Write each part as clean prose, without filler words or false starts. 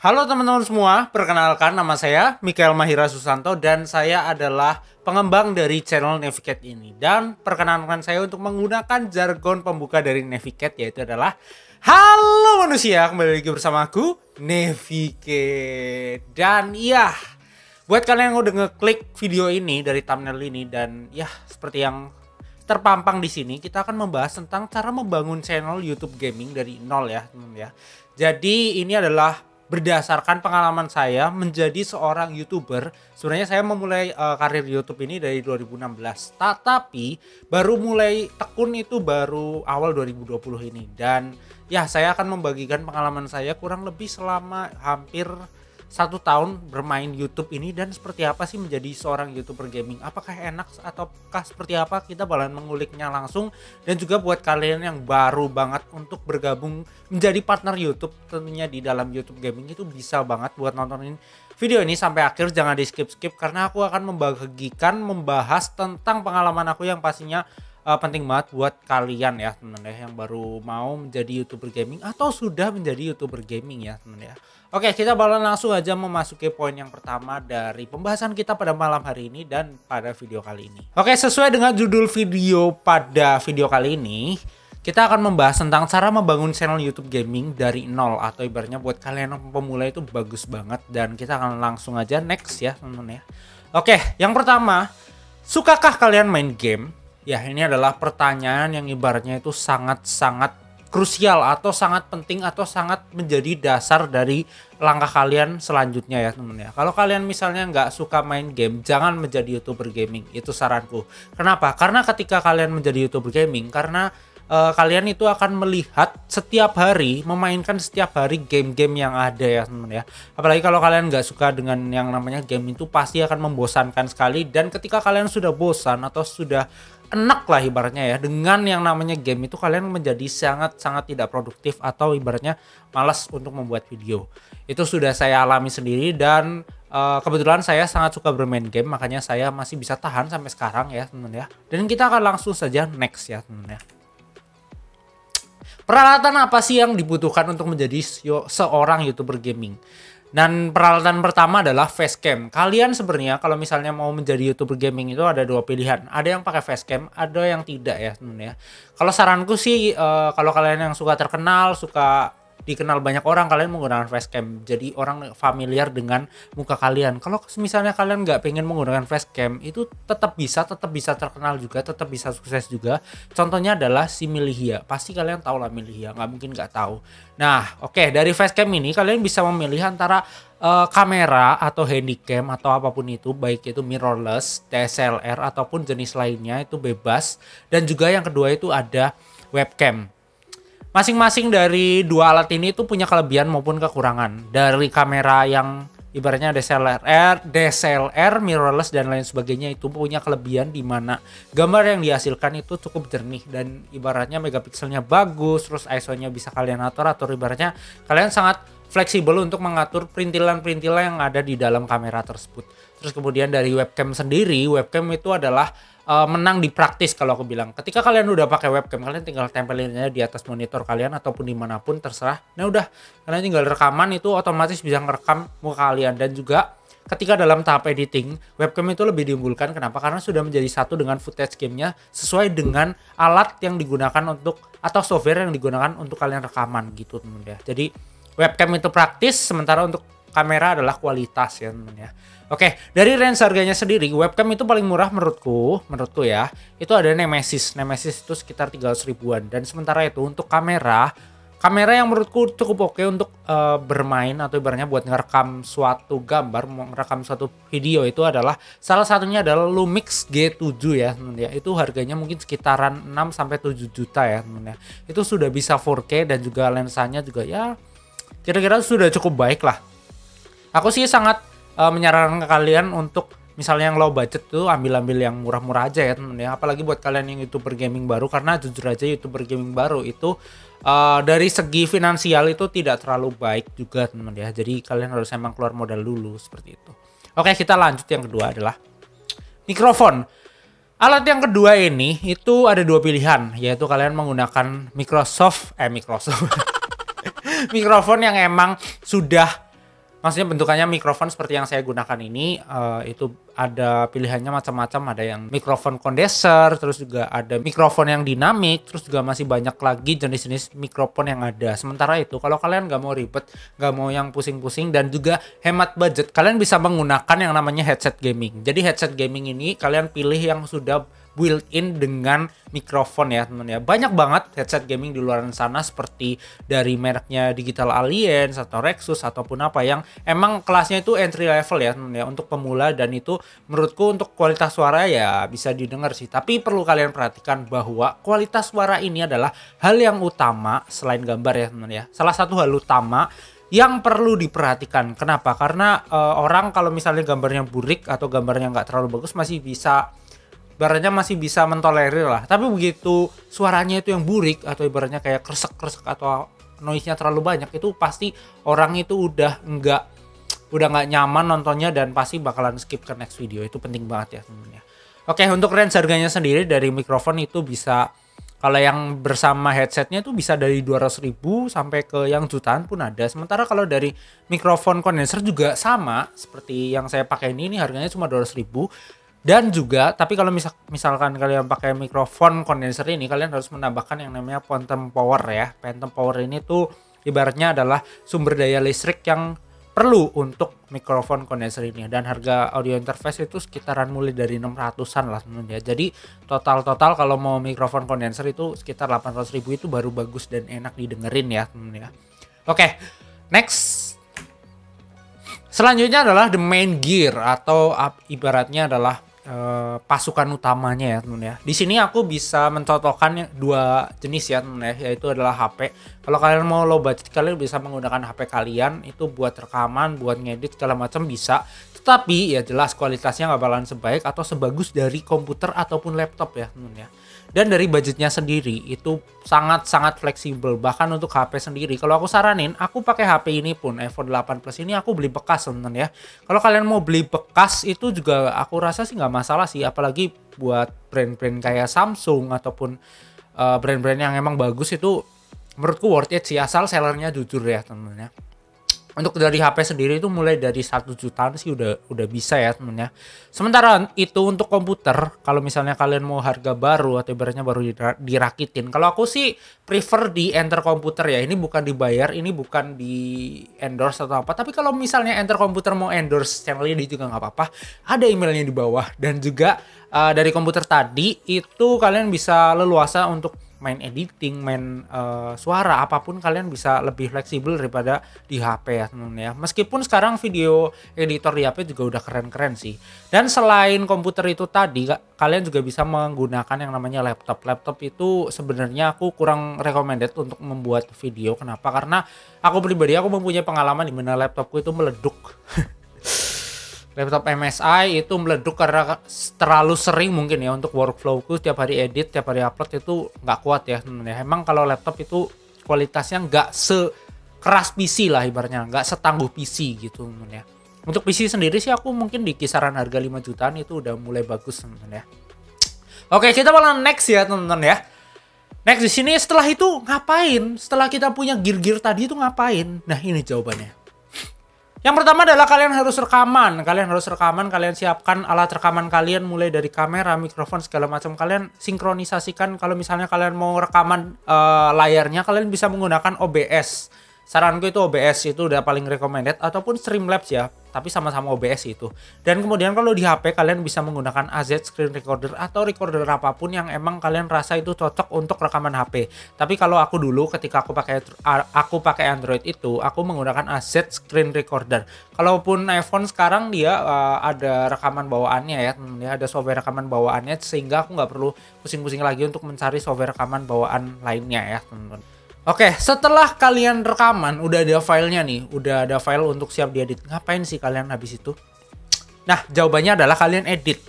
Halo teman-teman semua, perkenalkan nama saya Mikael Mahira Susanto dan saya adalah pengembang dari channel Navigate ini. Dan perkenalkan saya untuk menggunakan jargon pembuka dari Navigate, yaitu adalah halo manusia, kembali lagi bersama aku Navigate. Dan iya, buat kalian yang udah ngeklik video ini dari thumbnail ini, dan ya seperti yang terpampang di sini, kita akan membahas tentang cara membangun channel YouTube gaming dari nol ya, teman ya. Jadi ini adalah berdasarkan pengalaman saya menjadi seorang YouTuber. Sebenarnya saya memulai karir YouTube ini dari 2016. Tapi baru mulai tekun itu baru awal 2020 ini. Dan ya, saya akan membagikan pengalaman saya kurang lebih selama hampir 1 tahun bermain YouTube ini, dan seperti apa sih menjadi seorang YouTuber gaming. Apakah enak ataukah seperti apa, kita bakalan menguliknya langsung. Dan juga buat kalian yang baru banget untuk bergabung menjadi partner YouTube tentunya di dalam YouTube gaming, itu bisa banget buat nontonin video ini sampai akhir, jangan di skip-skip karena aku akan membagikan membahas tentang pengalaman aku yang pastinya penting banget buat kalian ya teman ya, yang baru mau menjadi YouTuber gaming atau sudah menjadi YouTuber gaming ya teman ya. Oke, kita bakalan langsung aja memasuki poin yang pertama dari pembahasan kita pada malam hari ini dan pada video kali ini. Oke, sesuai dengan judul video pada video kali ini, kita akan membahas tentang cara membangun channel YouTube gaming dari nol, atau ibaratnya buat kalian yang pemula itu bagus banget. Dan kita akan langsung aja next ya teman-teman ya. Oke, yang pertama, sukakah kalian main game? Ya, ini adalah pertanyaan yang ibaratnya itu sangat-sangat krusial atau sangat penting atau sangat menjadi dasar dari langkah kalian selanjutnya ya teman ya. Kalau kalian misalnya nggak suka main game, jangan menjadi YouTuber gaming, itu saranku. Kenapa? Karena ketika kalian menjadi YouTuber gaming, karena kalian itu akan melihat setiap hari, memainkan setiap hari game-game yang ada ya teman ya. Apalagi kalau kalian nggak suka dengan yang namanya game, itu pasti akan membosankan sekali. Dan ketika kalian sudah bosan atau sudah enak lah ibaratnya ya dengan yang namanya game, itu kalian menjadi sangat-sangat tidak produktif atau ibaratnya malas untuk membuat video. Itu sudah saya alami sendiri, dan kebetulan saya sangat suka bermain game, makanya saya masih bisa tahan sampai sekarang ya teman ya. Dan kita akan langsung saja next ya teman ya. Peralatan apa sih yang dibutuhkan untuk menjadi seorang YouTuber gaming? Dan peralatan pertama adalah facecam. Kalian sebenarnya kalau misalnya mau menjadi YouTuber gaming itu ada dua pilihan. Ada yang pakai facecam, ada yang tidak ya teman ya. Kalau saranku sih kalau kalian yang suka terkenal, suka dikenal banyak orang, kalian menggunakan facecam. Jadi orang familiar dengan muka kalian. Kalau misalnya kalian nggak pengen menggunakan facecam, itu tetap bisa terkenal juga, tetap bisa sukses juga. Contohnya adalah si Milihia. Pasti kalian tahu lah Milihia, nggak mungkin nggak tahu. Nah, oke, dari facecam ini kalian bisa memilih antara kamera atau handycam atau apapun itu, baik itu mirrorless, DSLR ataupun jenis lainnya, itu bebas. Dan juga yang kedua itu ada webcam. Masing-masing dari dua alat ini tuh punya kelebihan maupun kekurangan. Dari kamera yang ibaratnya DSLR, mirrorless dan lain sebagainya, itu punya kelebihan di mana gambar yang dihasilkan itu cukup jernih dan ibaratnya megapikselnya bagus, terus ISO-nya bisa kalian atur ibaratnya kalian sangat fleksibel untuk mengatur perintilan-perintilan yang ada di dalam kamera tersebut. Terus kemudian dari webcam sendiri, webcam itu adalah menang di praktis kalau aku bilang. Ketika kalian udah pakai webcam, kalian tinggal tempelinnya di atas monitor kalian ataupun dimanapun terserah. Nah udah, kalian tinggal rekaman, itu otomatis bisa ngerekam muka kalian. Dan juga ketika dalam tahap editing, webcam itu lebih diunggulkan. Kenapa? Karena sudah menjadi satu dengan footage gamenya sesuai dengan alat yang digunakan untuk, atau software yang digunakan untuk kalian rekaman gitu teman ya. Jadi webcam itu praktis, sementara untuk kamera adalah kualitas ya teman ya. Oke, dari range harganya sendiri, webcam itu paling murah menurutku ya, itu ada Nemesis itu sekitar 300 ribuan. Dan sementara itu untuk kamera yang menurutku cukup oke untuk bermain atau ibaratnya buat ngerekam suatu gambar, ngerekam suatu video, itu adalah salah satunya adalah Lumix G7 ya teman ya. Itu harganya mungkin sekitaran 6-7 juta ya teman ya. Itu sudah bisa 4K dan juga lensanya juga ya kira-kira sudah cukup baik lah. Aku sih sangat menyarankan ke kalian untuk misalnya yang low budget tuh ambil yang murah-murah aja ya teman ya. Apalagi buat kalian yang YouTuber gaming baru, karena jujur aja YouTuber gaming baru itu dari segi finansial itu tidak terlalu baik juga teman ya. Jadi kalian harus emang keluar modal dulu seperti itu. Oke, kita lanjut. Yang kedua adalah mikrofon. Alat yang kedua ini itu ada dua pilihan, yaitu kalian menggunakan Microsoft Mikrofon yang emang sudah, maksudnya bentukannya mikrofon seperti yang saya gunakan ini, itu ada pilihannya macam-macam. Ada yang mikrofon kondenser, terus juga ada mikrofon yang dinamik, terus juga masih banyak lagi jenis-jenis mikrofon yang ada. Sementara itu, kalau kalian nggak mau ribet, nggak mau yang pusing-pusing, dan juga hemat budget, kalian bisa menggunakan yang namanya headset gaming. Jadi headset gaming ini kalian pilih yang sudah built-in dengan mikrofon ya teman ya. Banyak banget headset gaming di luar sana seperti dari mereknya Digital Alliance atau Rexus ataupun apa yang emang kelasnya itu entry level ya teman ya, untuk pemula, dan itu menurutku untuk kualitas suara ya bisa didengar sih. Tapi perlu kalian perhatikan bahwa kualitas suara ini adalah hal yang utama selain gambar ya teman ya. Salah satu hal utama yang perlu diperhatikan. Kenapa? Karena orang kalau misalnya gambarnya burik atau gambarnya nggak terlalu bagus masih bisa, ibaratnya masih bisa mentolerir lah. Tapi begitu suaranya itu yang burik atau ibaratnya kayak kresek-kresek atau noise-nya terlalu banyak, itu pasti orang itu udah nggak nyaman nontonnya dan pasti bakalan skip ke next video. Itu penting banget ya temennya. Oke, untuk range harganya sendiri dari mikrofon itu bisa, kalau yang bersama headsetnya itu bisa dari 200.000 sampai ke yang jutaan pun ada. Sementara kalau dari mikrofon kondenser juga sama seperti yang saya pakai ini harganya cuma 200.000. Dan juga, tapi kalau misalkan kalian pakai mikrofon kondenser ini, kalian harus menambahkan yang namanya phantom power ya. Phantom power ini tuh ibaratnya adalah sumber daya listrik yang perlu untuk mikrofon kondenser ini. Dan harga audio interface itu sekitaran mulai dari 600-an lah teman ya. Jadi total kalau mau mikrofon kondenser itu sekitar 800.000 itu baru bagus dan enak didengerin ya teman ya. Oke, next. Selanjutnya adalah the main gear atau ibaratnya adalah pasukan utamanya ya teman ya. Di sini aku bisa mencocokkan dua jenis ya teman ya, yaitu adalah HP. Kalau kalian mau low budget, kalian bisa menggunakan HP kalian itu buat rekaman, buat ngedit segala macam bisa. Tetapi ya jelas kualitasnya nggak bakalan sebaik atau sebagus dari komputer ataupun laptop ya teman ya. Dan dari budgetnya sendiri itu sangat-sangat fleksibel. Bahkan untuk HP sendiri, kalau aku saranin, aku pakai HP ini pun iPhone 8 Plus ini aku beli bekas teman ya. Kalau kalian mau beli bekas itu juga aku rasa sih nggak masalah sih, apalagi buat brand-brand kayak Samsung ataupun brand-brand yang emang bagus itu menurutku worth it sih, asal sellernya jujur ya teman ya. Untuk dari HP sendiri itu mulai dari 1 jutaan sih udah bisa ya temennya. Sementara itu untuk komputer, kalau misalnya kalian mau harga baru atau ibaratnya baru dirakitin, kalau aku sih prefer di Enter Komputer ya. Ini bukan dibayar, ini bukan di endorse atau apa. Tapi kalau misalnya Enter Komputer mau endorse channel ini juga nggak apa-apa. Ada emailnya di bawah, dan juga dari komputer tadi itu kalian bisa leluasa untuk main editing, main suara, apapun kalian bisa lebih fleksibel daripada di HP ya teman ya. Meskipun sekarang video editor di HP juga udah keren-keren sih. Dan selain komputer itu tadi, kalian juga bisa menggunakan yang namanya laptop. Laptop itu sebenarnya aku kurang recommended untuk membuat video. Kenapa? Karena aku pribadi aku mempunyai pengalaman di mana laptopku itu meleduk. Laptop MSI itu meleduk karena terlalu sering mungkin ya untuk workflowku, tiap hari edit, tiap hari upload itu nggak kuat ya temen-temen. Emang kalau laptop itu kualitasnya nggak sekeras PC lah ibaratnya, nggak setangguh PC gitu temen ya. Untuk PC sendiri sih aku mungkin di kisaran harga 5 jutaan itu udah mulai bagus temen ya. Oke, kita bakal next ya temen-temen ya. Next di sini setelah itu ngapain? Setelah kita punya gear-gear tadi itu ngapain? Nah ini jawabannya. Yang pertama adalah kalian harus rekaman. Kalian siapkan alat rekaman kalian mulai dari kamera, mikrofon, segala macam. Kalian sinkronisasikan. Kalau misalnya kalian mau rekaman layarnya, kalian bisa menggunakan OBS. Saranku itu OBS itu udah paling recommended, ataupun Streamlabs ya, tapi sama-sama OBS itu. Dan kemudian kalau di HP kalian bisa menggunakan AZ screen recorder atau recorder apapun yang emang kalian rasa itu cocok untuk rekaman HP. Tapi kalau aku dulu ketika aku pakai Android itu aku menggunakan AZ screen recorder. Kalaupun iPhone sekarang dia ada rekaman bawaannya ya, ada software rekaman bawaannya, sehingga aku nggak perlu pusing-pusing lagi untuk mencari software rekaman bawaan lainnya ya teman-teman. Oke, setelah kalian rekaman, udah ada filenya nih, udah ada file untuk siap diedit. Ngapain sih kalian habis itu? Nah, jawabannya adalah kalian edit.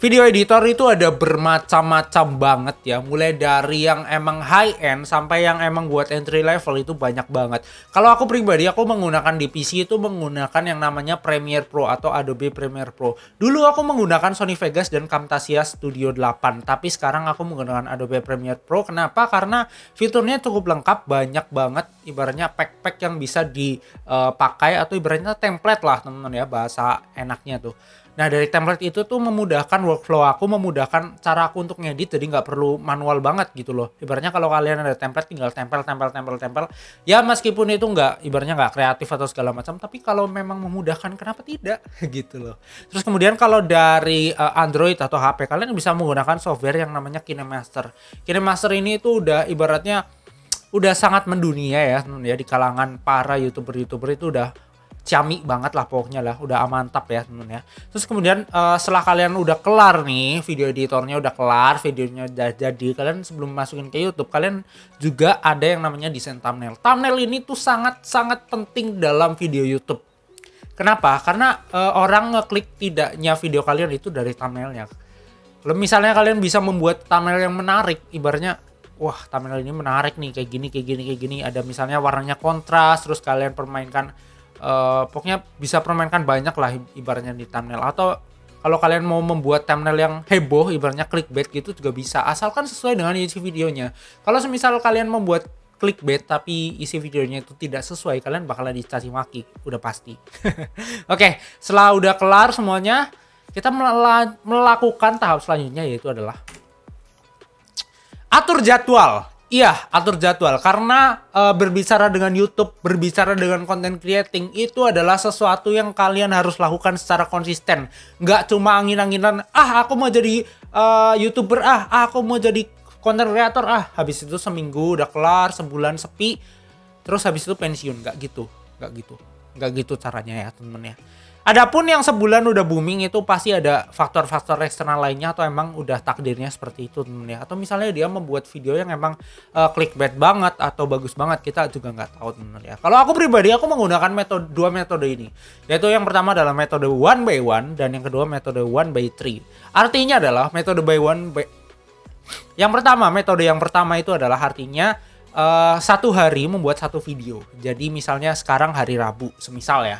Video editor itu ada bermacam-macam banget ya. Mulai dari yang emang high end sampai yang emang buat entry level itu banyak banget. Kalau aku pribadi, aku menggunakan di PC itu menggunakan yang namanya Premiere Pro atau Adobe Premiere Pro. Dulu aku menggunakan Sony Vegas dan Camtasia Studio 8, tapi sekarang aku menggunakan Adobe Premiere Pro. Kenapa? Karena fiturnya cukup lengkap, banyak banget. Ibaratnya pack-pack yang bisa dipakai atau ibaratnya template lah teman-teman ya, bahasa enaknya tuh. Nah dari template itu tuh memudahkan workflow aku, memudahkan cara aku untuk ngedit, jadi nggak perlu manual banget gitu loh. Ibaratnya kalau kalian ada template tinggal tempel. Ya meskipun itu ibaratnya nggak kreatif atau segala macam, tapi kalau memang memudahkan kenapa tidak gitu loh. Terus kemudian kalau dari Android atau HP kalian bisa menggunakan software yang namanya KineMaster. KineMaster ini tuh udah ibaratnya udah sangat mendunia ya di kalangan para YouTuber itu udah ciamik banget lah pokoknya lah, udah mantap ya temen ya. Terus kemudian setelah kalian udah kelar nih, video editornya udah kelar, videonya udah jadi, kalian sebelum masukin ke YouTube kalian juga ada yang namanya desain thumbnail. Thumbnail ini tuh sangat penting dalam video YouTube. Kenapa? Karena orang ngeklik tidaknya video kalian itu dari thumbnailnya. Kalau misalnya kalian bisa membuat thumbnail yang menarik, ibaratnya wah thumbnail ini menarik nih kayak gini, ada misalnya warnanya kontras, terus kalian permainkan pokoknya bisa permainkan banyak lah ibaratnya di thumbnail. Atau kalau kalian mau membuat thumbnail yang heboh ibaratnya clickbait gitu juga bisa, asalkan sesuai dengan isi videonya. Kalau semisal kalian membuat clickbait tapi isi videonya itu tidak sesuai, kalian bakalan dicaci maki, udah pasti. Oke, setelah udah kelar semuanya, kita melakukan tahap selanjutnya, yaitu adalah atur jadwal. Iya, atur jadwal. Karena berbicara dengan YouTube, berbicara dengan content creating, itu adalah sesuatu yang kalian harus lakukan secara konsisten. Nggak cuma angin-anginan, aku mau jadi YouTuber, aku mau jadi content creator, habis itu seminggu udah kelar, sebulan sepi, terus habis itu pensiun. Nggak gitu caranya ya temen-temen ya. Adapun yang sebulan udah booming itu pasti ada faktor-faktor eksternal lainnya atau emang udah takdirnya seperti itu temen ya. Atau misalnya dia membuat video yang emang clickbait banget atau bagus banget, kita juga nggak tahu temen ya. Kalau aku pribadi aku menggunakan dua metode ini. Yaitu yang pertama adalah metode 1 by 1 dan yang kedua metode 1 by 3. Artinya adalah metode metode yang pertama itu adalah artinya satu hari membuat satu video. Jadi misalnya sekarang hari Rabu, semisal ya.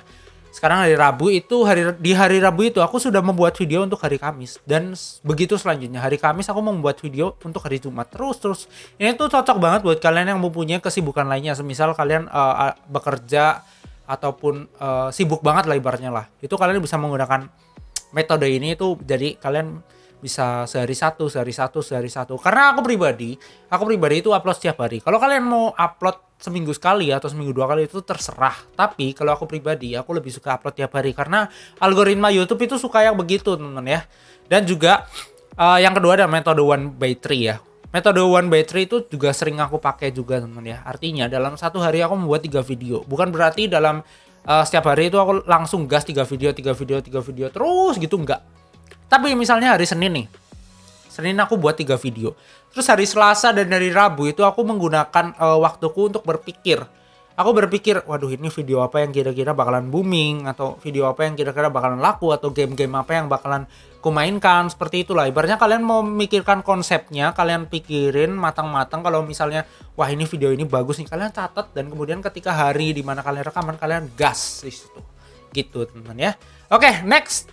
Sekarang hari Rabu itu, di hari Rabu itu aku sudah membuat video untuk hari Kamis. Dan begitu selanjutnya, hari Kamis aku membuat video untuk hari Jumat. Terus. Ini tuh cocok banget buat kalian yang mempunyai kesibukan lainnya. Semisal kalian bekerja ataupun sibuk banget lah ibaratnya lah. Itu kalian bisa menggunakan metode ini itu, jadi kalian bisa sehari satu. Karena aku pribadi itu upload setiap hari. Kalau kalian mau upload seminggu sekali atau seminggu 2 kali itu terserah. Tapi kalau aku pribadi, aku lebih suka upload tiap hari karena algoritma YouTube itu suka yang begitu, teman-teman ya. Dan juga yang kedua ada metode 1 by 3 ya. Metode 1 by 3 itu juga sering aku pakai juga, teman-teman ya. Artinya dalam satu hari aku membuat 3 video. Bukan berarti dalam setiap hari itu aku langsung gas 3 video terus gitu, enggak. Tapi misalnya hari Senin nih. Senin aku buat 3 video. Terus hari Selasa dan hari Rabu itu aku menggunakan waktuku untuk berpikir. Aku berpikir, waduh ini video apa yang kira-kira bakalan booming, atau video apa yang kira-kira bakalan laku, atau game-game apa yang bakalan kumainkan, seperti itulah. Ibaratnya kalian mau memikirkan konsepnya, kalian pikirin matang-matang. Kalau misalnya, wah ini video ini bagus nih, kalian catat, dan kemudian ketika hari dimana kalian rekaman, kalian gas di situ. Gitu teman-teman ya. Oke, next.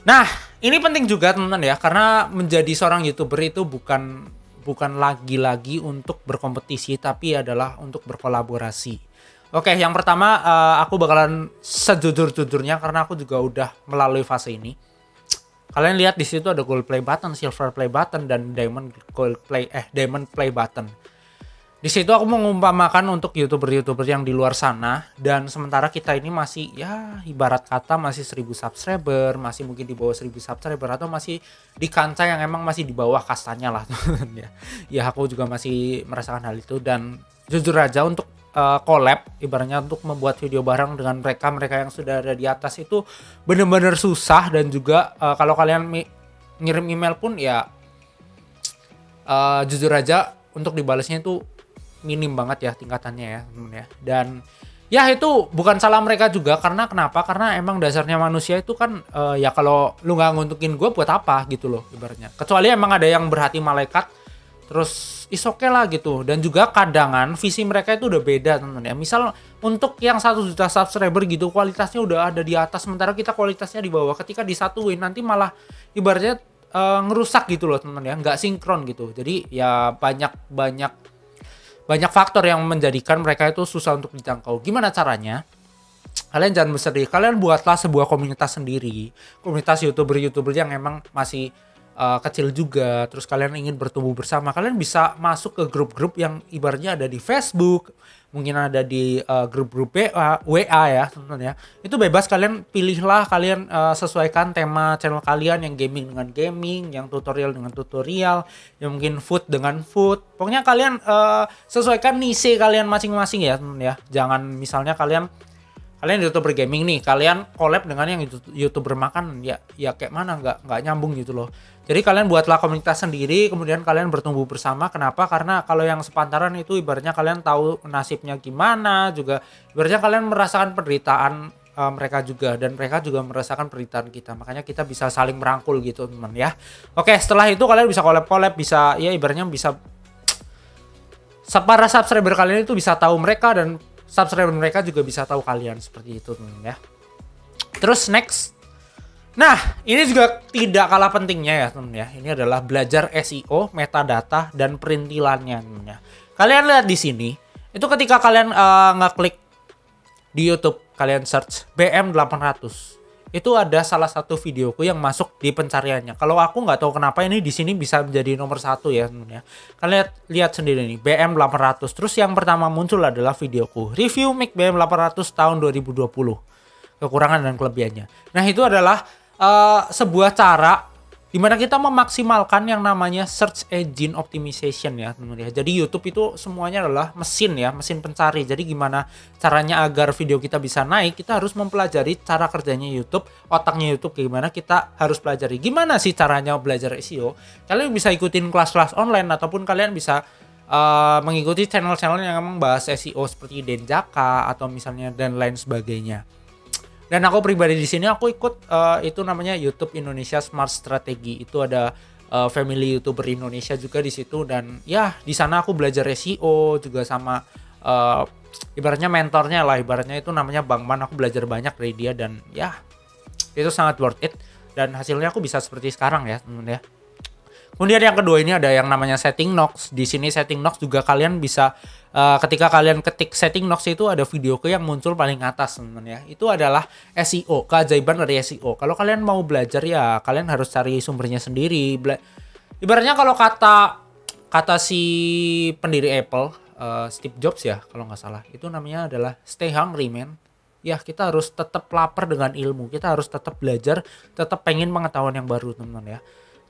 Nah, ini penting juga teman-teman ya, karena menjadi seorang YouTuber itu bukan lagi-lagi untuk berkompetisi, tapi adalah untuk berkolaborasi. Oke, yang pertama aku bakalan sejujur-jujurnya karena aku juga udah melalui fase ini. Kalian lihat di situ ada gold play button, silver play button, dan diamond play button. Di situ aku mengumpamakan untuk YouTuber-YouTuber yang di luar sana, dan sementara kita ini masih ya ibarat kata masih 1000 subscriber, masih mungkin di bawah 1000 subscriber, atau masih di kancah yang emang masih di bawah kastanya lah ya. Ya aku juga masih merasakan hal itu, dan jujur aja untuk collab ibaratnya untuk membuat video bareng dengan mereka yang sudah ada di atas itu bener-bener susah, dan juga kalau kalian ngirim email pun ya jujur aja untuk dibalasnya itu minim banget ya tingkatannya ya temen ya. Dan Ya itu bukan salah mereka juga, karena kenapa? Karena emang dasarnya manusia itu kan ya kalau lu nggak nguntukin gue buat apa gitu loh ibaratnya. Kecuali emang ada yang berhati malaikat, terus is oke lah gitu. Dan juga kadangan visi mereka itu udah beda teman-teman ya. Misal untuk yang 1 juta subscriber gitu kualitasnya udah ada di atas, sementara kita kualitasnya di bawah. Ketika disatuin nanti malah ibaratnya ngerusak gitu loh teman-teman ya, nggak sinkron gitu. Jadi ya banyak faktor yang menjadikan mereka itu susah untuk dijangkau. Gimana caranya? Kalian jangan bersedih, kalian buatlah sebuah komunitas sendiri. Komunitas YouTuber yang emang masih kecil juga. Terus kalian ingin bertumbuh bersama. Kalian bisa masuk ke grup-grup yang ibaratnya ada di Facebook. Mungkin ada di grup-grup WA ya teman-teman ya. Itu bebas, kalian pilihlah, kalian sesuaikan tema channel kalian, yang gaming dengan gaming, yang tutorial dengan tutorial, yang mungkin food dengan food. Pokoknya kalian sesuaikan niche kalian masing-masing ya teman-teman ya. Jangan misalnya kalian YouTuber gaming nih, kalian collab dengan yang YouTuber makan, ya kayak mana, nggak nyambung gitu loh. Jadi kalian buatlah komunitas sendiri, kemudian kalian bertumbuh bersama. Kenapa? Karena kalau yang sepantaran itu ibaratnya kalian tahu nasibnya gimana, juga ibaratnya kalian merasakan penderitaan mereka juga, dan mereka juga merasakan penderitaan kita. Makanya kita bisa saling merangkul gitu teman ya. Oke, setelah itu kalian bisa collab, bisa ya ibaratnya bisa para subscriber kalian itu bisa tahu mereka, dan subscriber mereka juga bisa tahu kalian, seperti itu teman ya. Terus next, nah ini juga tidak kalah pentingnya ya teman ya. Ini adalah belajar SEO, metadata, dan perintilannya teman ya. Kalian lihat di sini, itu ketika kalian ngeklik di YouTube, kalian search BM800. Itu ada salah satu videoku yang masuk di pencariannya. Kalau aku nggak tahu kenapa ini di sini bisa menjadi nomor 1 ya teman ya. Kalian lihat sendiri nih, BM800. Terus yang pertama muncul adalah videoku, review mic BM800 tahun 2020. Kekurangan dan kelebihannya. Nah itu adalah sebuah cara dimana kita memaksimalkan yang namanya search engine optimization ya teman-teman ya. Jadi YouTube itu semuanya adalah mesin ya, mesin pencari. Jadi gimana caranya agar video kita bisa naik, kita harus mempelajari cara kerjanya YouTube, otaknya YouTube gimana, kita harus pelajari. Gimana sih caranya belajar SEO? Kalian bisa ikutin kelas-kelas online, ataupun kalian bisa mengikuti channel-channel yang emang bahas SEO seperti Denjaka atau misalnya dan lain sebagainya. Dan aku pribadi di sini aku ikut itu namanya YouTube Indonesia Smart Strategy. Itu ada family YouTuber Indonesia juga di situ, dan ya di sana aku belajar SEO juga sama ibaratnya mentornya lah, ibaratnya itu namanya Bang Man. Aku belajar banyak dari dia, dan ya itu sangat worth it, dan hasilnya aku bisa seperti sekarang ya teman-teman ya. Kemudian yang kedua ini ada yang namanya setting notes. Di sini setting notes juga kalian bisa ketika kalian ketik setting notes itu ada videoku yang muncul paling atas teman-teman ya. Itu adalah SEO, keajaiban dari SEO. Kalau kalian mau belajar ya kalian harus cari sumbernya sendiri. Ibaratnya kalau kata si pendiri Apple, Steve Jobs ya kalau nggak salah, itu namanya adalah stay hungry man. Ya kita harus tetap lapar dengan ilmu, kita harus tetap belajar, tetap pengen pengetahuan yang baru teman-teman ya.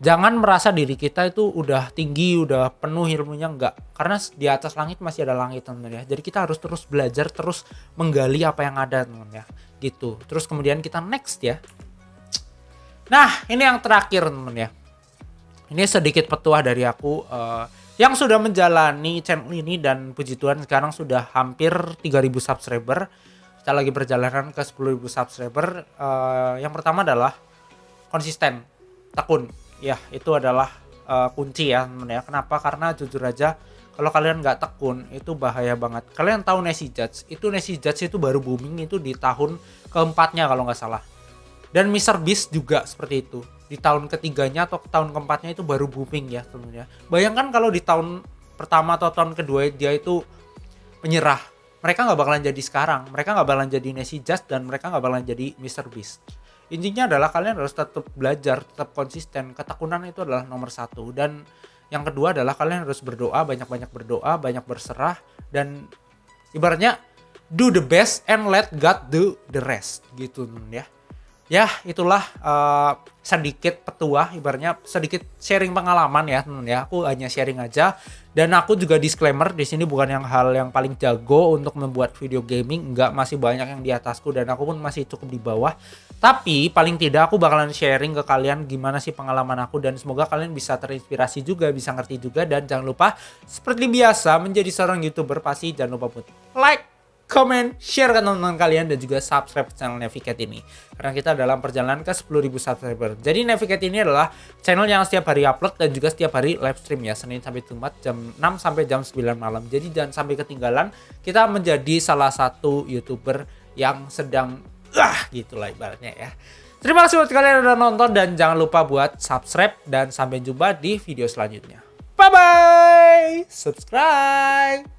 Jangan merasa diri kita itu udah tinggi, udah penuh ilmunya, enggak. Karena di atas langit masih ada langit teman-teman ya. Jadi kita harus terus belajar, terus menggali apa yang ada teman-teman ya. Gitu. Terus kemudian kita next ya. Nah ini yang terakhir teman-teman ya. Ini sedikit petuah dari aku yang sudah menjalani channel ini, dan puji Tuhan sekarang sudah hampir 3.000 subscriber. Kita lagi perjalanan ke 10.000 subscriber. Yang pertama adalah konsisten, tekun. Ya itu adalah kunci ya teman ya. Kenapa? Karena jujur aja kalau kalian nggak tekun itu bahaya banget. Kalian tahu Nessie Judge itu baru booming itu di tahun keempatnya kalau nggak salah. Dan MrBeast juga seperti itu, di tahun ketiganya atau tahun keempatnya itu baru booming ya teman ya. Bayangkan kalau di tahun pertama atau tahun kedua dia itu menyerah, mereka nggak bakalan jadi sekarang. Mereka nggak bakalan jadi Nessie Judge, dan mereka nggak bakalan jadi MrBeast. Intinya adalah kalian harus tetap belajar, tetap konsisten. Ketekunan itu adalah nomor 1. Dan yang kedua adalah kalian harus berdoa, banyak-banyak berdoa, banyak berserah, dan ibaratnya do the best and let God do the rest gitu ya. Ya itulah sedikit petuah, ibaratnya sedikit sharing pengalaman ya teman ya. Aku hanya sharing aja, dan aku juga disclaimer di sini bukan hal yang paling jago untuk membuat video gaming, enggak, masih banyak yang di atasku, dan aku pun masih cukup di bawah. Tapi paling tidak aku bakalan sharing ke kalian gimana sih pengalaman aku, dan semoga kalian bisa terinspirasi juga, bisa ngerti juga. Dan jangan lupa seperti biasa menjadi seorang YouTuber pasti jangan lupa buat like, comment, share ke teman-teman kalian, dan juga subscribe channel Navigate ini. Karena kita dalam perjalanan ke 10.000 subscriber. Jadi Navigate ini adalah channel yang setiap hari upload dan juga setiap hari live stream ya, Senin sampai Jumat jam 6 sampai jam 9 malam. Jadi jangan sampai ketinggalan, kita menjadi salah satu YouTuber yang sedang gitulah ibaratnya ya. Terima kasih buat kalian yang udah nonton, dan jangan lupa buat subscribe, dan sampai jumpa di video selanjutnya. Bye bye. Subscribe.